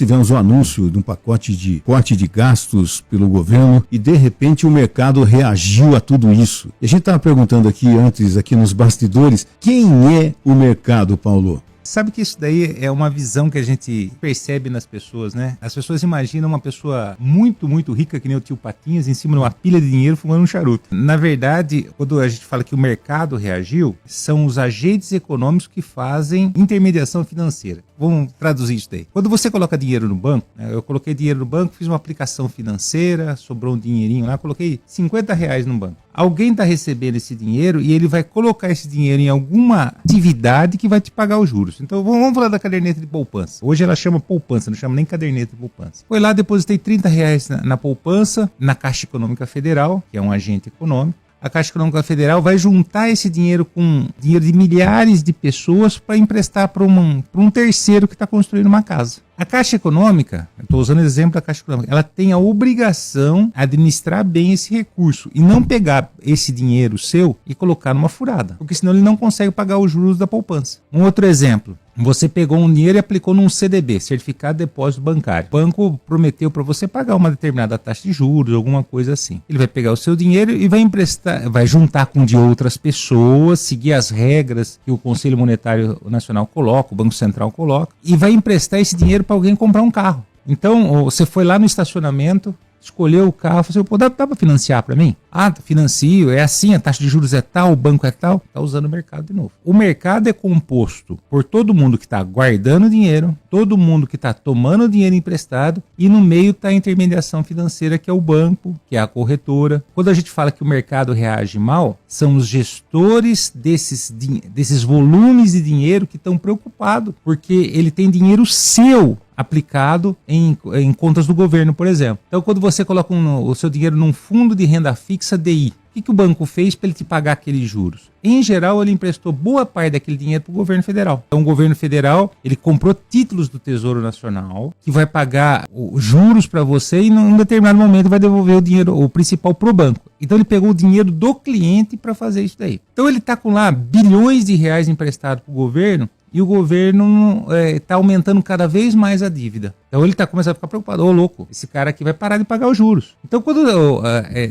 tivemos o anúncio de um pacote de corte de gastos pelo governo e de repente o mercado reagiu a tudo isso. E a gente estava perguntando aqui antes, aqui nos bastidores, quem é o mercado, Paulo? Sabe que isso daí é uma visão que a gente percebe nas pessoas, né? As pessoas imaginam uma pessoa muito, muito rica, que nem o tio Patinhas, em cima de uma pilha de dinheiro fumando um charuto. Na verdade, quando a gente fala que o mercado reagiu, são os agentes econômicos que fazem intermediação financeira. Vamos traduzir isso daí. Quando você coloca dinheiro no banco, né? Eu coloquei dinheiro no banco, fiz uma aplicação financeira, sobrou um dinheirinho lá, coloquei R$50 no banco. Alguém está recebendo esse dinheiro e ele vai colocar esse dinheiro em alguma atividade que vai te pagar os juros. Então vamos falar da caderneta de poupança. Hoje ela chama poupança, não chama nem caderneta de poupança. Foi lá, depositei R$30 na poupança, na Caixa Econômica Federal, que é um agente econômico. A Caixa Econômica Federal vai juntar esse dinheiro com dinheiro de milhares de pessoas para emprestar para um terceiro que está construindo uma casa. A Caixa Econômica, estou usando o exemplo da Caixa Econômica, ela tem a obrigação de administrar bem esse recurso e não pegar esse dinheiro seu e colocar numa furada, porque senão ele não consegue pagar os juros da poupança. Um outro exemplo. Você pegou um dinheiro e aplicou num CDB, Certificado de Depósito Bancário. O banco prometeu para você pagar uma determinada taxa de juros, alguma coisa assim. Ele vai pegar o seu dinheiro e vai emprestar, vai juntar com de outras pessoas, seguir as regras que o Conselho Monetário Nacional coloca, o Banco Central coloca, e vai emprestar esse dinheiro para alguém comprar um carro. Então, você foi lá no estacionamento, escolheu o carro, falou assim, dá para financiar para mim? Ah, financio, é assim, a taxa de juros é tal, o banco é tal. Está usando o mercado de novo. O mercado é composto por todo mundo que está guardando dinheiro, todo mundo que está tomando dinheiro emprestado e no meio está a intermediação financeira, que é o banco, que é a corretora. Quando a gente fala que o mercado reage mal, são os gestores desses volumes de dinheiro que estão preocupados, porque ele tem dinheiro seu aplicado em contas do governo, por exemplo. Então, quando você coloca o seu dinheiro num fundo de renda fixa DI, o que o banco fez para ele te pagar aqueles juros? Em geral, ele emprestou boa parte daquele dinheiro para o governo federal. Então, o governo federal, ele comprou títulos do Tesouro Nacional, que vai pagar os juros para você e, num determinado momento, vai devolver o dinheiro, o principal, para o banco. Então, ele pegou o dinheiro do cliente para fazer isso daí. Então, ele está com lá bilhões de reais emprestados para o governo, e o governo está aumentando cada vez mais a dívida. Então ele está começando a ficar preocupado. Ô, louco, esse cara aqui vai parar de pagar os juros. Então quando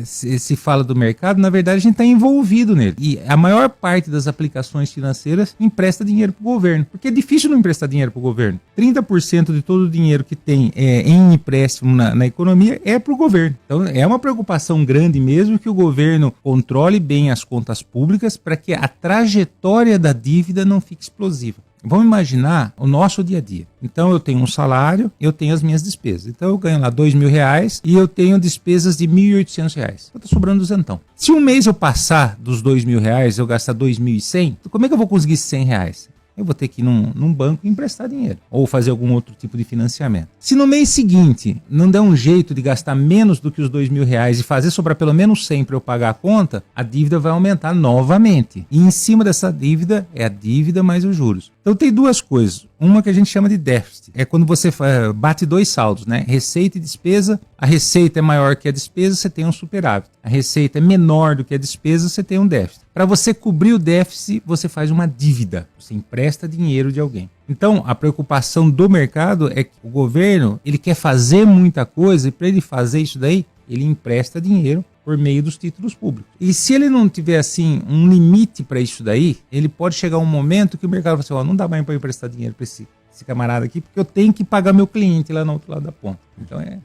se fala do mercado, na verdade a gente está envolvido nele. E a maior parte das aplicações financeiras empresta dinheiro para o governo. Porque é difícil não emprestar dinheiro para o governo. 30% de todo o dinheiro que tem em empréstimo na economia é para o governo. Então é uma preocupação grande mesmo que o governo controle bem as contas públicas para que a trajetória da dívida não fique explosiva. Vamos imaginar o nosso dia a dia. Então eu tenho um salário, eu tenho as minhas despesas. Então eu ganho lá R$2.000 e eu tenho despesas de R$1.800. Então tá sobrando R$200. Se um mês eu passar dos R$2.000, eu gastar R$2.100, como é que eu vou conseguir esses R$100? Eu vou ter que ir num banco e emprestar dinheiro. Ou fazer algum outro tipo de financiamento. Se no mês seguinte não der um jeito de gastar menos do que os R$2.000 e fazer sobrar pelo menos 100 para eu pagar a conta, a dívida vai aumentar novamente. E em cima dessa dívida é a dívida mais os juros. Então tem duas coisas. Uma que a gente chama de déficit. É quando você bate dois saldos, né? Receita e despesa. A receita é maior que a despesa, você tem um superávit. A receita é menor do que a despesa, você tem um déficit. Para você cobrir o déficit, você faz uma dívida. Você empresta dinheiro de alguém. Então, a preocupação do mercado é que o governo, ele quer fazer muita coisa e para ele fazer isso daí, ele empresta dinheiro por meio dos títulos públicos. E se ele não tiver, assim, um limite para isso daí, ele pode chegar um momento que o mercado fala assim, não dá mais para emprestar dinheiro para esse camarada aqui, porque eu tenho que pagar meu cliente lá no outro lado da ponta. Então, é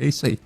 isso aí.